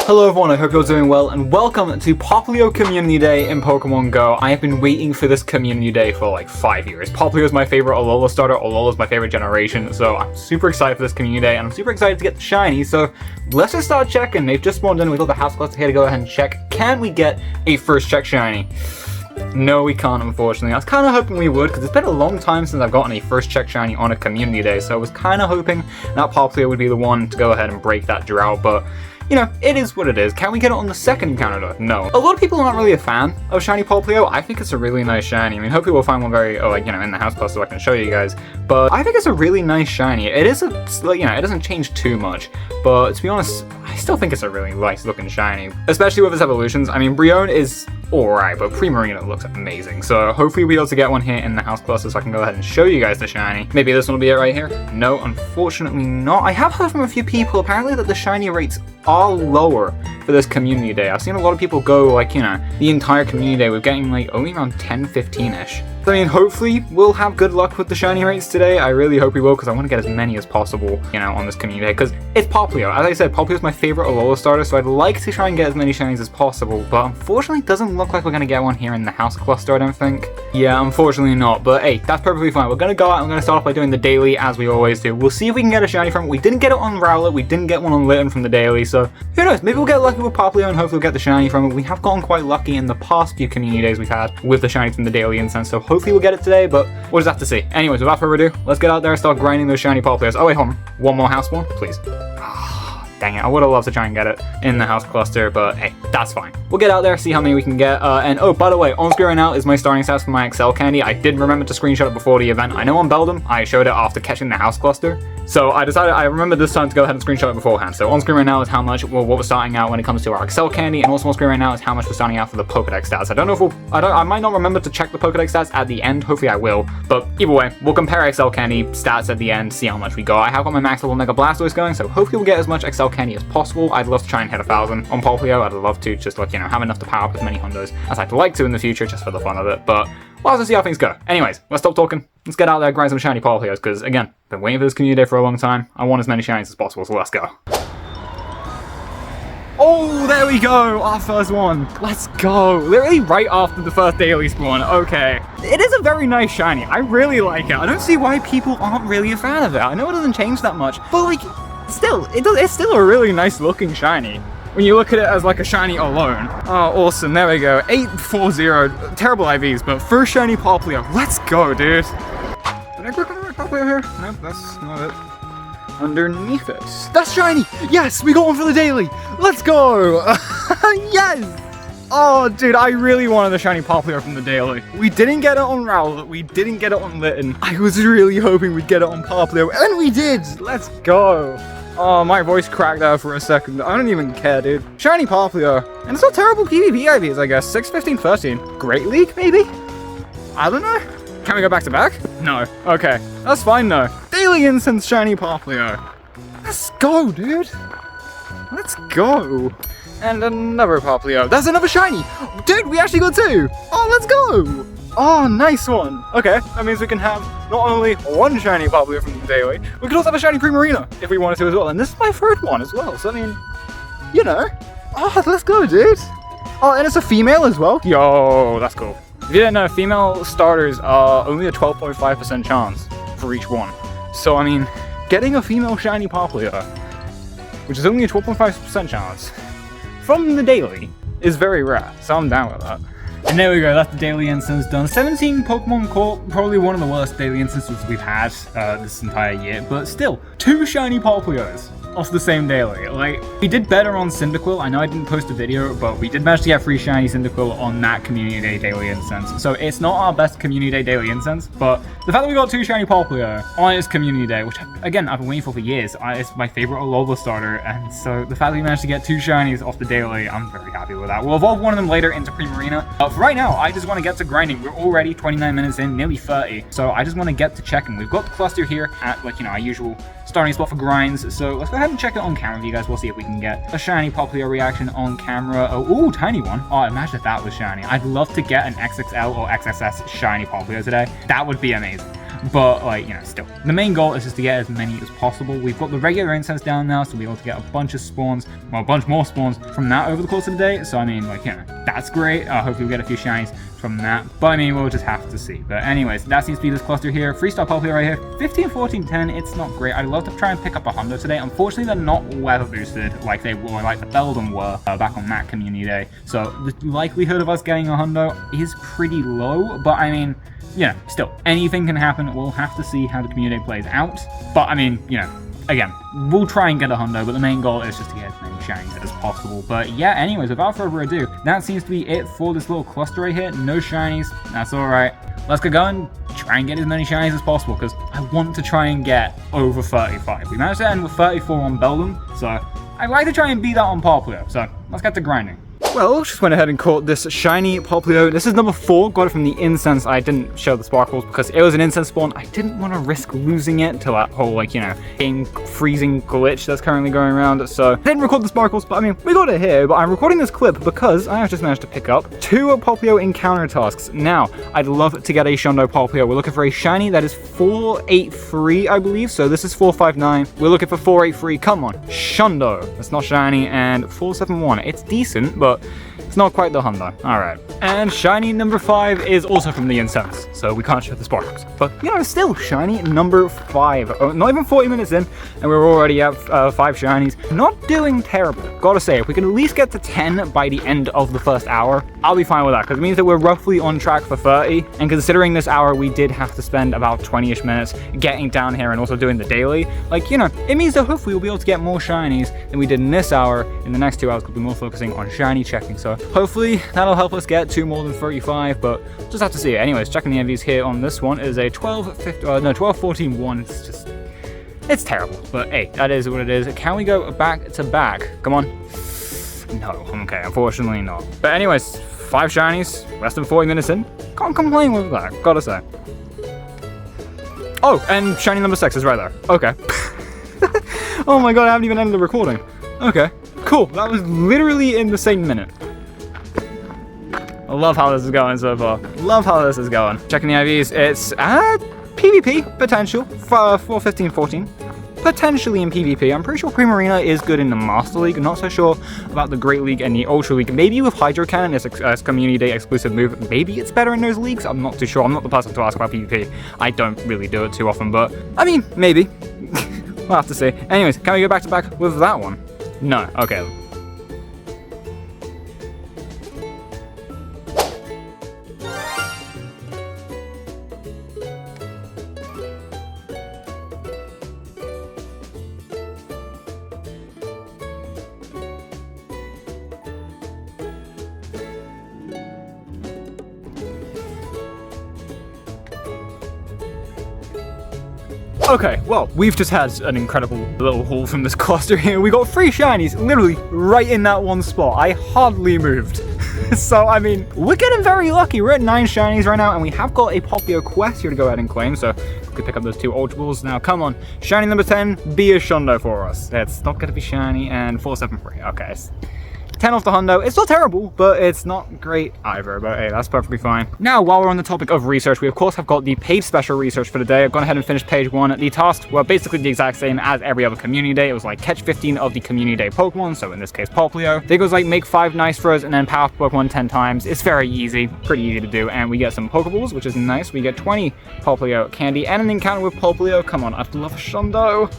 Hello everyone, I hope you're doing well, and welcome to Popplio Community Day in Pokemon Go. I have been waiting for this Community Day for like 5 years. Popplio is my favorite Alola starter, Alola is my favorite generation, so I'm super excited for this Community Day, and I'm super excited to get the Shiny, so let's just start checking. They've just spawned in, we've got the house cluster here to go ahead and check. Can we get a first check Shiny? No, we can't, unfortunately. I was kind of hoping we would, because it's been a long time since I've gotten a first check Shiny on a Community Day, so I was kind of hoping that Popplio would be the one to go ahead and break that drought, but you know, it is what it is. Can we get it on the second encounter though? No. A lot of people are not really a fan of Shiny Popplio. I think it's a really nice Shiny. I mean, hopefully we'll find one very, in the house plus so I can show you guys. But I think it's a really nice Shiny. It is it doesn't change too much. But to be honest, I still think it's a really nice looking Shiny. Especially with its evolutions. I mean, Brion is alright, but Primarina looks amazing. So hopefully we'll be able to get one here in the house cluster so I can go ahead and show you guys the Shiny. Maybe this one will be it right here? No, unfortunately not. I have heard from a few people apparently that the Shiny rates are lower for this Community Day. I've seen a lot of people go the entire Community Day with getting only around 10-15-ish. I mean, hopefully we'll have good luck with the Shiny rates today. I really hope we will, because I want to get as many as possible, on this Community Day, because it's Popplio. As I said, Popplio is my favorite Alola starter, so I'd like to try and get as many Shinies as possible, but unfortunately it doesn't look like we're going to get one here in the house cluster, I don't think. Yeah, unfortunately not, but hey, that's perfectly fine. We're going to go out and we're going to start off by doing the daily, as we always do. We'll see if we can get a Shiny from it. We didn't get it on Rowlet, we didn't get one on Litten from the daily, so who knows, maybe we'll get lucky with Popplio and hopefully we'll get the Shiny from it. We have gotten quite lucky in the past few Community Days we've had with the Shiny from the daily incense, so hopefully we'll get it today, but we'll just have to see. Anyways, without further ado, let's get out there and start grinding those Shiny Popplios. Oh wait, hold on. One more house spawn, please. Dang it, I would have loved to try and get it in the house cluster, but hey, that's fine. We'll get out there, see how many we can get, and oh, by the way, on screen right now is my starting stats for my Excel candy. I did remember to screenshot it before the event. I know on Beldum, I showed it after catching the house cluster, so I remember this time to go ahead and screenshot it beforehand. So on screen right now is how much, what we're starting out when it comes to our Excel candy, and also on screen right now is how much we're starting out for the Pokedex stats. I don't know if I might not remember to check the Pokedex stats at the end, hopefully I will, but either way, we'll compare Excel candy stats at the end, see how much we got. I have got my max level Mega Blastoise going, so hopefully we'll get as much Excel candy as possible. I'd love to try and hit 1,000 on Popplio. I'd love to just have enough to power up as many hundos as I'd like to in the future, just for the fun of it, but we'll have to see how things go. Anyways, let's stop talking. Let's get out there and grind some Shiny Popplios, because again, been waiting for this Community Day for a long time. I want as many Shinies as possible, so let's go. Oh, there we go, our first one. Let's go. Literally right after the first daily spawn. Okay. It is a very nice Shiny. I really like it. I don't see why people aren't really a fan of it. I know it doesn't change that much, but still, it's still a really nice looking Shiny when you look at it as a Shiny alone. Oh, awesome. There we go. 840. Terrible IVs, but first Shiny Popplio. Let's go, dude. Did I click on the right Popplio here? Nope, that's not it. Underneath it. That's Shiny! Yes, we got one for the daily! Let's go! Yes! Oh, dude, I really wanted the Shiny Popplio from the daily. We didn't get it on Rowlet, we didn't get it on Litten. I was really hoping we'd get it on Popplio, and we did! Let's go! Oh, my voice cracked out for a second. I don't even care, dude. Shiny Popplio. And it's not terrible PvP IVs, I guess. 6, 15, 13. Great League, maybe? I don't know. Can we go back to back? No. Okay. That's fine, though. Daily Incense Shiny Popplio. Let's go, dude. Let's go. And another Popplio. That's another Shiny. Dude, we actually got 2. Oh, let's go. Oh, nice one. Okay, that means we can have not only one Shiny Popplio from the daily, we could also have a Shiny Primarina if we wanted to as well. And this is my third one as well, so I mean, Oh, let's go, dude. Oh, and it's a female as well. Yo, that's cool. If you didn't know, female starters are only a 12.5% chance for each one. So, I mean, getting a female Shiny Popplio, which is only a 12.5% chance, from the daily, is very rare. So I'm down with that. And there we go, that's the daily instance done. 17 Pokemon caught, probably one of the worst daily instances we've had this entire year, but still, 2 Shiny Popplios off the same daily. We did better on Cyndaquil. I know I didn't post a video, but we did manage to get 3 Shiny Cyndaquil on that Community Day daily instance. So it's not our best Community Day daily instance, but the fact that we got 2 Shiny Popplio on its Community Day, which again, I've been waiting for years, it's my favorite Alola starter, and so the fact that we managed to get 2 Shinies off the daily, I'm very happy with that. We'll evolve one of them later into Primarina. For right now, I just want to get to grinding. We're already 29 minutes in, nearly 30, so I just want to get to checking. We've got the cluster here at, our usual starting spot for grinds, so let's go ahead and check it on camera for you guys. We'll see if we can get a Shiny Popplio reaction on camera. Oh, ooh, tiny one. Oh, imagine if that was Shiny. I'd love to get an XXL or XXS Shiny Popplio today. That would be amazing. but like, you know, still. The main goal is just to get as many as possible. We've got the regular incense down now, so we'll be able to get a bunch of spawns, well, a bunch more spawns from that over the course of the day. So I mean, like, you know, that's great. Hopefully we'll get a few shinies from that, but I mean, we'll just have to see. But anyways, that seems to be this cluster here. 3-star Popplio right here. 15, 14, 10, it's not great. I'd love to try and pick up a hundo today. Unfortunately, they're not weather boosted like they were, like the Beldum were back on that community day. So the likelihood of us getting a hundo is pretty low, but I mean, you know, still, anything can happen. We'll have to see how the community plays out. But I mean, you know, again, we'll try and get a hundo, but the main goal is just to get as many shinies as possible. But yeah, anyways, without further ado, that seems to be it for this little cluster right here. No shinies, that's alright. Let's get going, try and get as many shinies as possible, because I want to try and get over 35. We managed to end with 34 on Beldum, so I'd like to try and beat that on Popplio. So let's get to grinding. Well, just went ahead and caught this Shiny Popplio. This is number 4, got it from the incense. I didn't show the sparkles because it was an incense spawn. I didn't want to risk losing it to that whole, like, you know, game freezing glitch that's currently going around. So I didn't record the sparkles, but I mean, we got it here. But I'm recording this clip because I have just managed to pick up 2 Popplio encounter tasks. Now, I'd love to get a Shundo Popplio. We're looking for a shiny that is 483, I believe. So this is 459. We're looking for 483. Come on, Shundo. That's not shiny. And 471. It's decent, but it's not quite the hundo. Alright. And shiny number 5 is also from the incense, so we can't show the sparks. But, you know, still shiny number 5. Oh, not even 40 minutes in, and we're already at 5 shinies. Not doing terrible. Gotta say, if we can at least get to 10 by the end of the first hour, I'll be fine with that, because it means that we're roughly on track for 30. And considering this hour, we did have to spend about 20-ish minutes getting down here and also doing the daily. Like, you know, it means that hopefully we'll be able to get more shinies than we did in this hour. In the next 2 hours, we'll be more focusing on shiny checking. So hopefully that'll help us get to more than 35, but just have to see it. Anyways, checking the MVs here on this one is a 12-14-1. It's just, it's terrible, but hey, that is what it is. Can we go back to back? Come on. No, okay, unfortunately not. But anyways, 5 shinies, less than 40 minutes in. Can't complain with that, gotta say. Oh, and shiny number 6 is right there. Okay. Oh my god, I haven't even ended the recording. Okay, cool. That was literally in the same minute. I love how this is going so far. Love how this is going. Checking the IVs, it's PvP potential for 4-15-14. Potentially in PvP. I'm pretty sure Primarina is good in the Master League. I'm not so sure about the Great League and the Ultra League. Maybe with Hydro Cannon, it's a community day exclusive move. Maybe it's better in those leagues. I'm not too sure. I'm not the person to ask about PvP. I don't really do it too often, but I mean, maybe. We'll have to see. Anyways, can we go back to back with that one? No. Okay. Okay, well, we've just had an incredible little haul from this cluster here. We got 3 shinies, literally right in that one spot. I hardly moved. So, I mean, we're getting very lucky. We're at 9 shinies right now, and we have got a Popplio quest here to go ahead and claim, so we could pick up those 2 Ultra Balls. Now, come on, shiny number 10, be a Shundo for us. It's not going to be shiny, and 473. Okay, 10 off the hundo. It's not terrible, but it's not great either. But hey, that's perfectly fine. Now, while we're on the topic of research, we of course have got the paid special research for the day. I've gone ahead and finished page 1. The tasks were basically the exact same as every other community day. It was like catch 15 of the community day Pokemon, so in this case Popplio. They goes like make 5 nice throws and then power up Pokemon 10 times. It's very easy, pretty easy to do, and we get some Pokeballs, which is nice. We get 20 Popplio candy and an encounter with Popplio. Come on, I'd love a Shundo.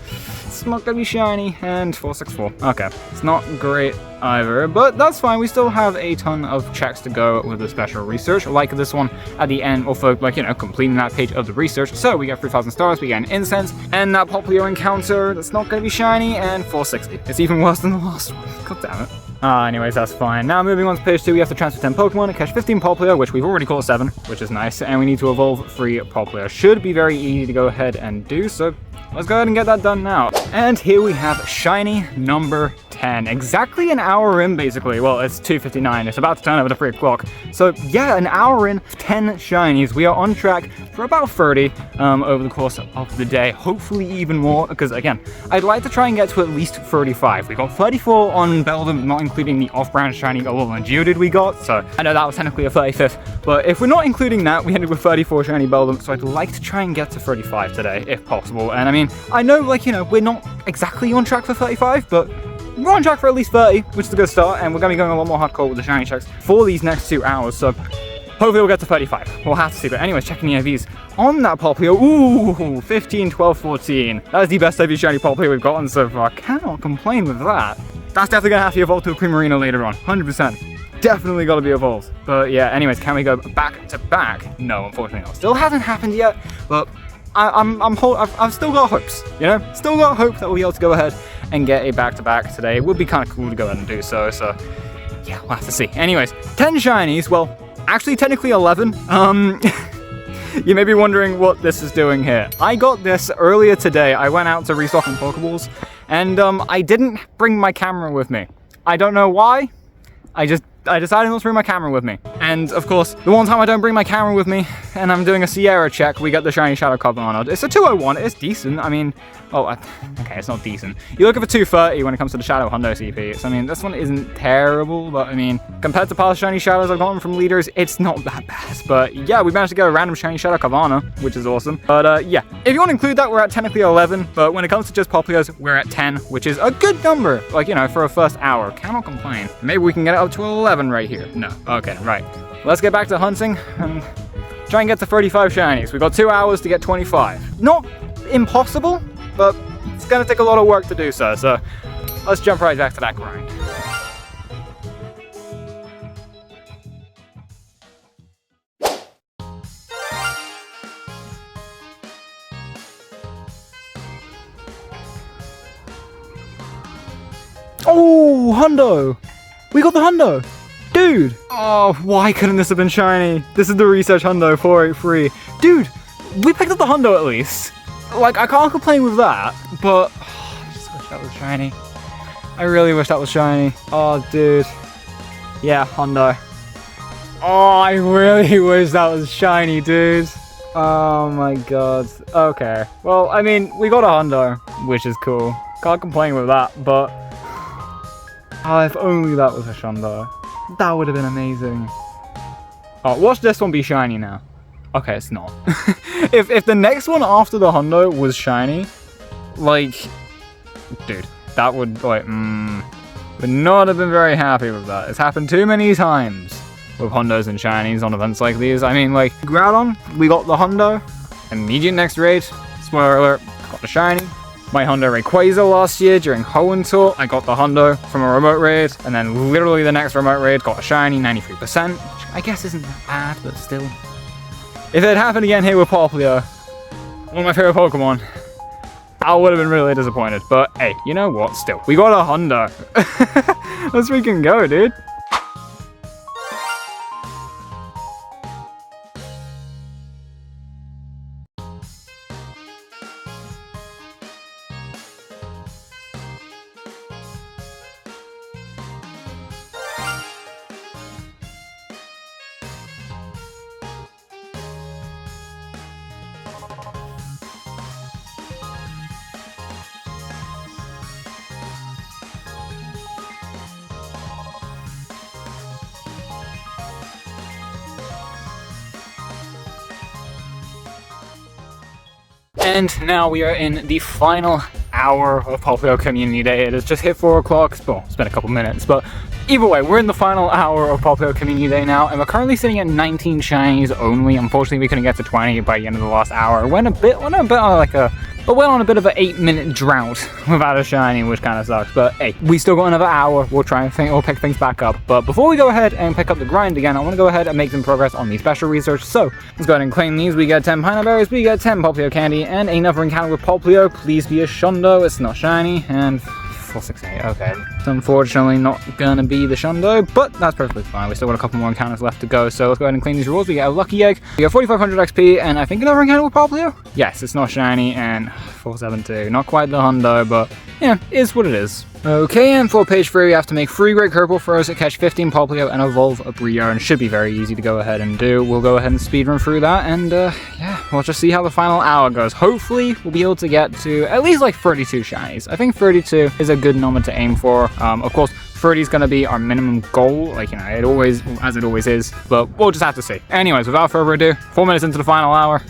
It's not gonna be shiny, and 464. Okay, it's not great either, but that's fine. We still have a ton of checks to go with the special research, like this one at the end, or for, like, you know, completing that page of the research. So we get 3,000 stars, we get an incense, and that Popplio encounter that's not going to be shiny, and 460. It's even worse than the last one. God damn it. Anyways, that's fine. Now moving on to page 2, we have to transfer 10 Pokemon and catch 15 Popplio, which we've already caught 7, which is nice, and we need to evolve 3 Popplio. Should be very easy to go ahead and do, so let's go ahead and get that done now. And here we have shiny number 10. Exactly an hour in, basically. Well, it's 2:59. It's about to turn over to 3 o'clock. So yeah, an hour in, 10 shinies. We are on track for about 30 over the course of the day. Hopefully even more, because again, I'd like to try and get to at least 35. We got 34 on Beldum, not including the off-brand shiny Alolan Geodude we got, so I know that was technically a 35th, but if we're not including that, we ended with 34 shiny Beldum, so I'd like to try and get to 35 today, if possible. And I mean, I know, like, you know, we're not exactly on track for 35, but we're on track for at least 30, which is a good start, and we're going to be going a lot more hardcore with the shiny checks for these next 2 hours, so hopefully we'll get to 35. We'll have to see. But anyways, checking the IVs on that Popplio. Ooh, 15, 12, 14. That is the best IV shiny Popplio we've gotten so far. Cannot complain with that. That's definitely going to have to evolve to a Primarina later on. 100%. Definitely got to be evolved. But yeah, anyways, can we go back to back? No, unfortunately not. Still hasn't happened yet, but I've still got hopes, you know? Still got hope that we'll be able to go ahead and get a back-to-back today. It would be kind of cool to go ahead and do so, yeah, we'll have to see. Anyways, 10 shinies, well, actually technically 11. You may be wondering what this is doing here. I got this earlier today. I went out to restock on Pokeballs, and I didn't bring my camera with me. I don't know why. I decided not to bring my camera with me. And of course, the one time I don't bring my camera with me and I'm doing a Sierra check, we get the shiny Shadow Covenant. It's a 201, it's decent. I mean, okay, it's not decent. You're looking for 230 when it comes to the Shadow Hundo CP. So I mean, this one isn't terrible, but I mean, compared to past shiny Shadows I've gotten from leaders, it's not that bad. But yeah, we managed to get a random shiny Shadow Covenant, which is awesome. But yeah, if you want to include that, we're at technically 11. But when it comes to just Popplios, we're at 10, which is a good number. Like, you know, for a first hour, cannot complain. Maybe we can get it up to 11 right here. No, okay, right. Let's get back to hunting and try and get to 35 shinies. We've got 2 hours to get 25. Not impossible, but it's gonna take a lot of work to do so let's jump right back to that grind. Oh, Hundo! We got the Hundo! Dude! Oh, why couldn't this have been shiny? This is the Research Hundo 483. Dude, we picked up the Hundo at least. Like, I can't complain with that, but I just wish that was shiny. I really wish that was shiny. Oh, dude. Yeah, Hundo. Oh, I really wish that was shiny, dude. Oh my god. Okay. Well, I mean, we got a Hundo, which is cool. Can't complain with that, but oh, if only that was a Shundo. That would have been amazing. Oh, watch this one be shiny now. Okay, it's not. if the next one after the Hundo was shiny, like, dude, that would, like, would not have been very happy with that. It's happened too many times with Hundos and shinies on events like these. I mean, like, Groudon, we got the Hundo. Immediate next raid, spoiler alert, got the shiny. My Hundo Rayquaza last year during Hoenn Tour, I got the Hundo from a remote raid, and then literally the next remote raid got a shiny, 93%, which I guess isn't that bad, but still. If it happened again here with Popplio, one of my favorite Pokemon, I would have been really disappointed. But hey, you know what? Still, we got a Hundo. Let's freaking go, dude. And now we are in the final hour of Popplio Community Day. It has just hit 4 o'clock. Well, it's been a couple minutes, but either way, we're in the final hour of Popplio Community Day now, and we're currently sitting at 19 shinies only. Unfortunately, we couldn't get to 20 by the end of the last hour. Went on a bit of an 8-minute drought without a shiny, which kind of sucks. But hey, we still got another hour. We'll try and we'll pick things back up. But before we go ahead and pick up the grind again, I want to go ahead and make some progress on the special research. So let's go ahead and claim these. We get 10 pineapple berries, we get 10 Popplio candy, and another encounter with Popplio. Please be a Shundo. It's not shiny, and 468. Okay, it's unfortunately not gonna be the Shundo, but that's perfectly fine. We still got a couple more encounters left to go, so let's go ahead and clean these rewards. We get a lucky egg, we get 4500 XP, and I think another encounter with Popplio. Yes, it's not shiny, and 472. Not quite the Hundo, but yeah, is what it is. Okay, and for page 3, we have to make 3 Great Purple Throws to catch 15 Popplio and evolve a Brio, and it should be very easy to go ahead and do. We'll go ahead and speedrun through that, and yeah, we'll just see how the final hour goes. Hopefully, we'll be able to get to at least like 32 shinies. I think 32 is a good number to aim for. Of course, 30 is going to be our minimum goal, like, you know, it always is, but we'll just have to see. Anyways, without further ado, 4 minutes into the final hour,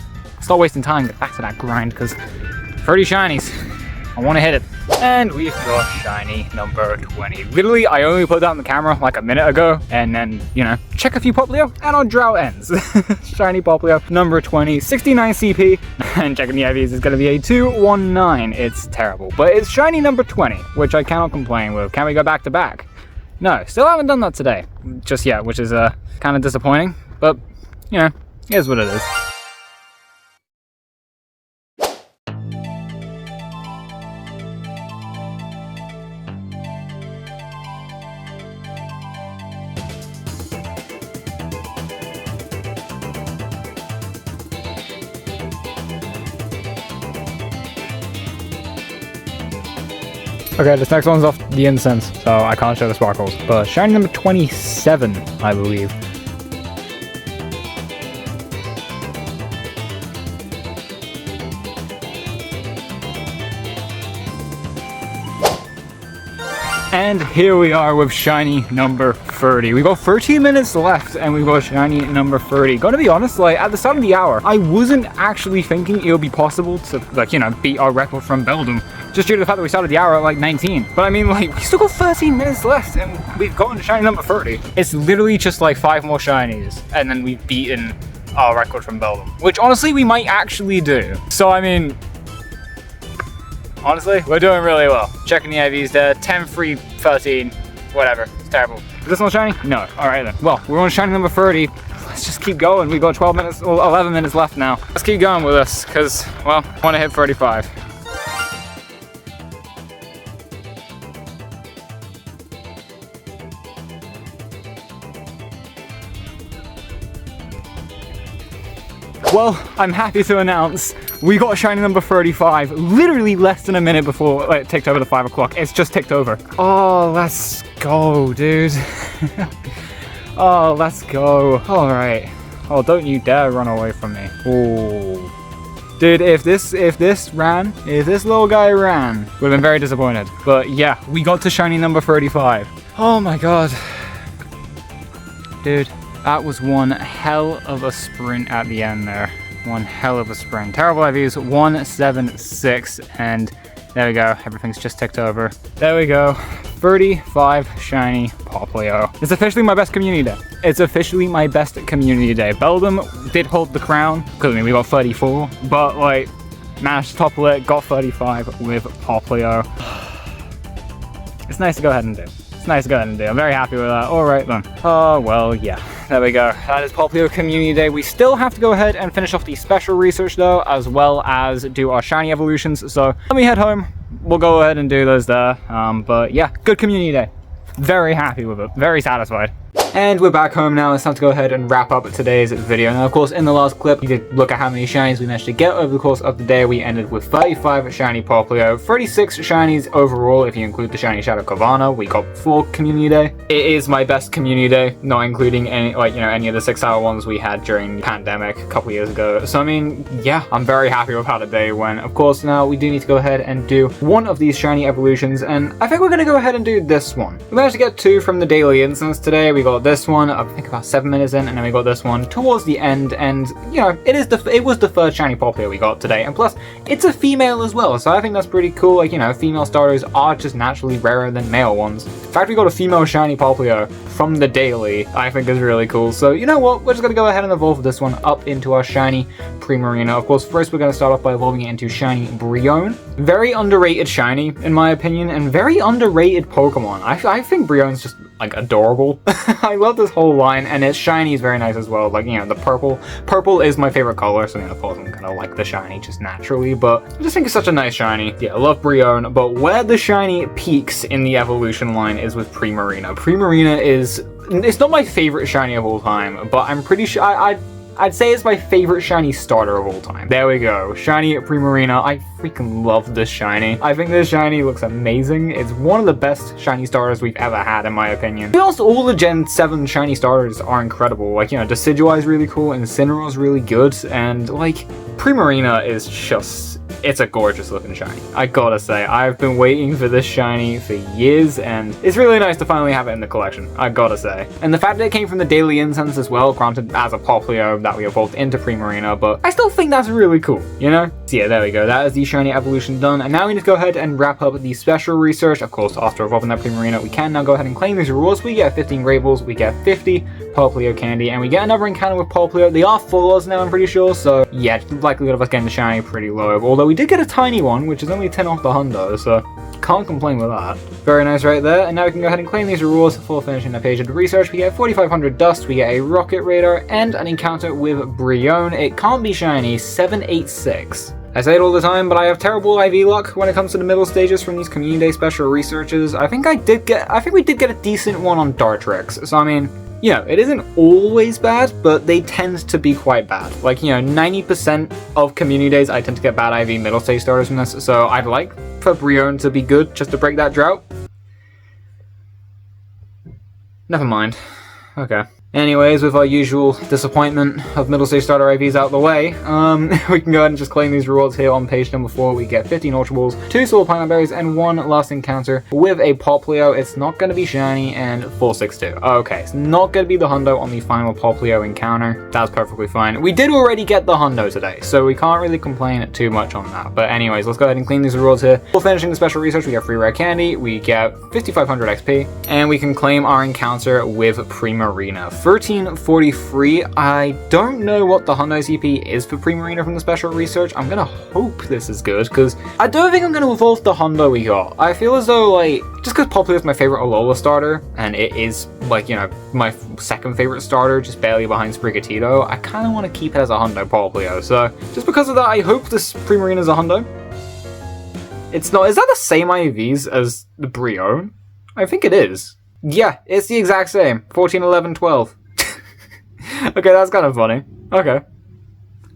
start wasting time, get back to that grind, because 30 shinies, I want to hit it. And we've got shiny number 20. Literally, I only put that on the camera like a minute ago, and then, you know, check a few Popplio, and our drought ends. Shiny Popplio number 20, 69 CP, and checking the IVs is going to be a 219. It's terrible, but it's shiny number 20, which I cannot complain with. Can we go back to back? No, still haven't done that today, just yet, which is kind of disappointing, but, you know, it is what it is. Okay, this next one's off the incense, so I can't show the sparkles. But shiny number 27, I believe. And here we are with shiny number 30. We've got 13 minutes left and we've got shiny number 30. Gonna be honest, like at the start of the hour, I wasn't actually thinking it would be possible to, like, you know, beat our record from Beldum. Just due to the fact that we started the hour at like 19. But I mean, like, we still got 13 minutes left and we've gotten shiny number 30. It's literally just like 5 more shinies and then we've beaten our record from Beldum, which honestly we might actually do. So I mean, honestly, we're doing really well. Checking the IVs there, 10, 3, 13, whatever. It's terrible. Is this one shiny? No. Alright then. Well, we're on shiny number 30. Let's just keep going. We've got 12 minutes, or 11 minutes left now. Let's keep going with this, because, well, I want to hit 35. Well, I'm happy to announce we got shiny number 35, literally less than a minute before it ticked over the 5 o'clock. It's just ticked over. Oh, let's go, dude. Oh, let's go. All right. Oh, don't you dare run away from me. Oh, dude, if this little guy ran, would have been very disappointed. But yeah, we got to shiny number 35. Oh my God, dude. That was one hell of a sprint at the end there. One hell of a sprint. Terrible IVs, 176, and there we go. Everything's just ticked over. There we go. 35 shiny Popplio. It's officially my best community day. It's officially my best community day. Beldum did hold the crown, because I mean, we got 34, but like, managed to topple it, got 35 with Popplio. It's nice to go ahead and do. It's nice to go ahead and do. I'm very happy with that. All right then. Oh, well, yeah. There we go. That is Popplio Community Day. We still have to go ahead and finish off the special research though, as well as do our shiny evolutions. So let me head home. We'll go ahead and do those there. But yeah, good Community Day. Very happy with it. Very satisfied. And we're back home now. It's time to go ahead and wrap up today's video. Now, of course, in the last clip, we did look at how many shinies we managed to get over the course of the day. We ended with 35 shiny Popplio, 36 shinies overall, if you include the shiny Shadow Carvana. We got 4 Community Day. It is my best Community Day, not including any, like, you know, any of the 6-hour ones we had during the pandemic a couple years ago. So, I mean, yeah, I'm very happy with how the day went. Of course, now we do need to go ahead and do one of these shiny evolutions, and I think we're going to go ahead and do this one. We managed to get 2 from the daily instance today. We got this one, I think about 7 minutes in, and then we got this one towards the end, and you know, it was the first shiny Popplio we got today, and plus it's a female as well, so I think that's pretty cool. Like, you know, female starters are just naturally rarer than male ones. The fact we got a female shiny Popplio from the daily, I think is really cool. So you know what, we're just gonna go ahead and evolve this one up into our shiny Primarina. Of course, first we're gonna start off by evolving it into shiny Brion. Very underrated shiny in my opinion, and very underrated Pokemon. I think Brion's just like adorable. I love this whole line, and its shiny is very nice as well. Like, you know, the purple is my favorite color, so you know, of course I'm gonna like the shiny just naturally, but I just think it's such a nice shiny. Yeah, I love Brion, but where the shiny peaks in the evolution line is with Primarina. Primarina is, it's not my favorite shiny of all time, but I'm pretty sure I'd say it's my favorite shiny starter of all time. There we go, shiny Primarina. I freaking love this shiny. I think this shiny looks amazing. It's one of the best shiny starters we've ever had, in my opinion. To be honest, all the Gen 7 shiny starters are incredible. Like, you know, Decidueye is really cool, and Incineroar is really good, and like, Primarina is just it's a gorgeous looking shiny. I gotta say, I've been waiting for this shiny for years, and it's really nice to finally have it in the collection, I gotta say. And the fact that it came from the Daily Incense as well, granted as a Popplio that we evolved into Primarina, but I still think that's really cool, you know? So yeah, there we go, that is the shiny evolution done, and now we need to go ahead and wrap up the special research. Of course, after evolving that Primarina, we can now go ahead and claim these rewards. We get 15 Great Balls, we get 50 Popplio candy, and we get another encounter with Popplio. They are full now, I'm pretty sure, so yeah, the likelihood of us getting the shiny pretty low, although we did get a tiny one, which is only 10 off the hundo, so can't complain with that. Very nice right there, and now we can go ahead and claim these rewards for finishing the page of the research. We get 4,500 dust, we get a rocket radar, and an encounter with Brion. It can't be shiny, 786. I say it all the time, but I have terrible IV luck when it comes to the middle stages from these Community Day special researches. I think we did get a decent one on Dartrix, so I mean, you know, it isn't always bad, but they tend to be quite bad. Like, you know, 90% of Community Days, I tend to get bad IV middle stage starters from this, so I'd like for Brion to be good just to break that drought. Never mind. Okay. Anyways, with our usual disappointment of middle stage starter IVs out the way, we can go ahead and just claim these rewards here on page number 4. We get 15 Ultra Balls, 2 Soul Pineapple Berries, and 1 last encounter with a Popplio. It's not going to be shiny, and 462. Okay, it's not going to be the hundo on the final Popplio encounter. That's perfectly fine. We did already get the hundo today, so we can't really complain too much on that. But anyways, let's go ahead and clean these rewards here. Before finishing the special research, we get free rare candy, we get 5,500 XP, and we can claim our encounter with Primarina. 1343. I don't know what the hundo CP is for Primarina from the special research. I'm gonna hope this is good, because I don't think I'm gonna evolve the hundo we got. I feel as though, like, just because Popplio is my favorite Alola starter, and it is, like, you know, my second favorite starter, just barely behind Sprigatito, I kind of want to keep it as a hundo Popplio. So, just because of that, I hope this Primarina is a hundo. It's not. Is that the same IVs as the Brion? I think it is. Yeah, it's the exact same. 14, 11, 12. Okay, that's kind of funny. Okay.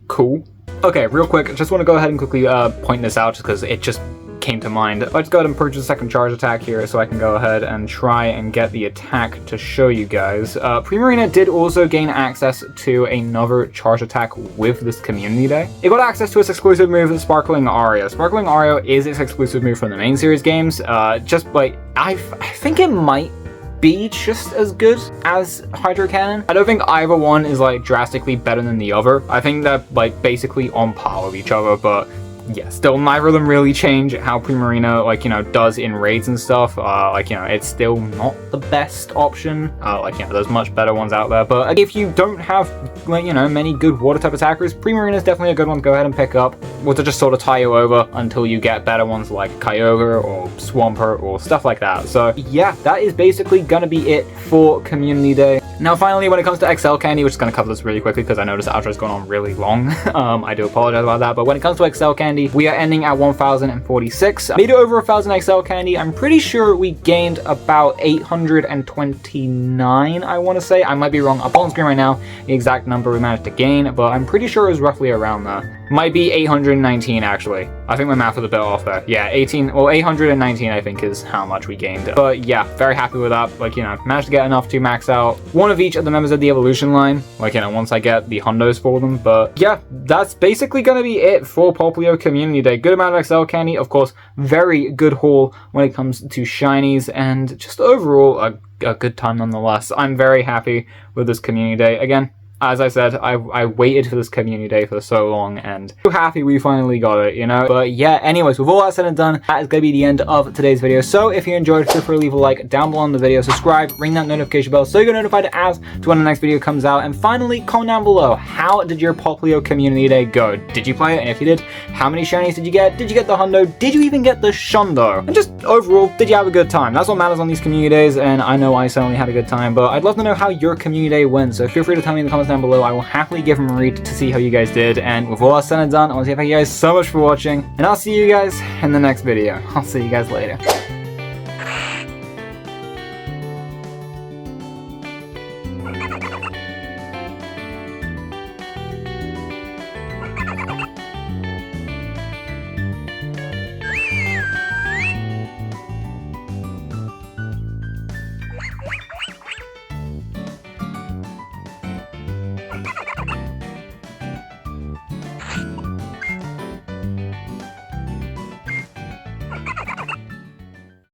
Cool. Okay, real quick, I just want to go ahead and quickly point this out just because it just came to mind. Let's go ahead and purchase a second charge attack here so I can go ahead and try and get the attack to show you guys. Primarina did also gain access to another charge attack with this Community Day. It got access to its exclusive move, Sparkling Aria. Sparkling Aria is its exclusive move from the main series games. Just like, I think it might be just as good as Hydro Cannon. I don't think either one is like drastically better than the other. I think they're like basically on par with each other, but yeah, still neither of them really change how Primarina, like, you know, does in raids and stuff. Like, you know, it's still not the best option. Like, you know, there's much better ones out there, but if you don't have, like, you know, many good water type attackers, Primarina is definitely a good one to go ahead and pick up, or to just sort of tie you over until you get better ones like Kyogre or Swampert or stuff like that. So yeah, that is basically gonna be it for Community Day. Now finally, when it comes to XL Candy, which is going to cover this really quickly because I know this outro has gone on really long. I do apologize about that, but when it comes to XL Candy, we are ending at 1,046. Made it over 1,000 XL Candy. I'm pretty sure we gained about 829, I want to say. I might be wrong. Up on screen right now, the exact number we managed to gain, but I'm pretty sure it was roughly around there. Might be 819 actually. I think my math was a bit off there. Yeah, 819 I think is how much we gained. But yeah, very happy with that. Like, you know, managed to get enough to max out one of each of the members of the evolution line. Like, you know, once I get the hundos for them. But yeah, that's basically gonna be it for Popplio Community Day. Good amount of XL Candy, of course, very good haul when it comes to shinies, and just overall a good time nonetheless. I'm very happy with this Community Day. Again, as I said, I waited for this Community Day for so long, and so happy we finally got it, you know? But yeah, anyways, with all that said and done, that is going to be the end of today's video. So if you enjoyed, feel free to leave a like down below on the video, subscribe, ring that notification bell so you get notified as to when the next video comes out, and finally, comment down below, how did your Popplio Community Day go? Did you play it? And if you did, how many shinies did you get? Did you get the hundo? Did you even get the shundo? And just overall, did you have a good time? That's what matters on these Community Days, and I know I certainly had a good time, but I'd love to know how your Community Day went, so feel free to tell me in the comments down below. I will happily give them a read to see how you guys did, and with all that said and done, I want to say thank you guys so much for watching, and I'll see you guys in the next video. I'll see you guys later.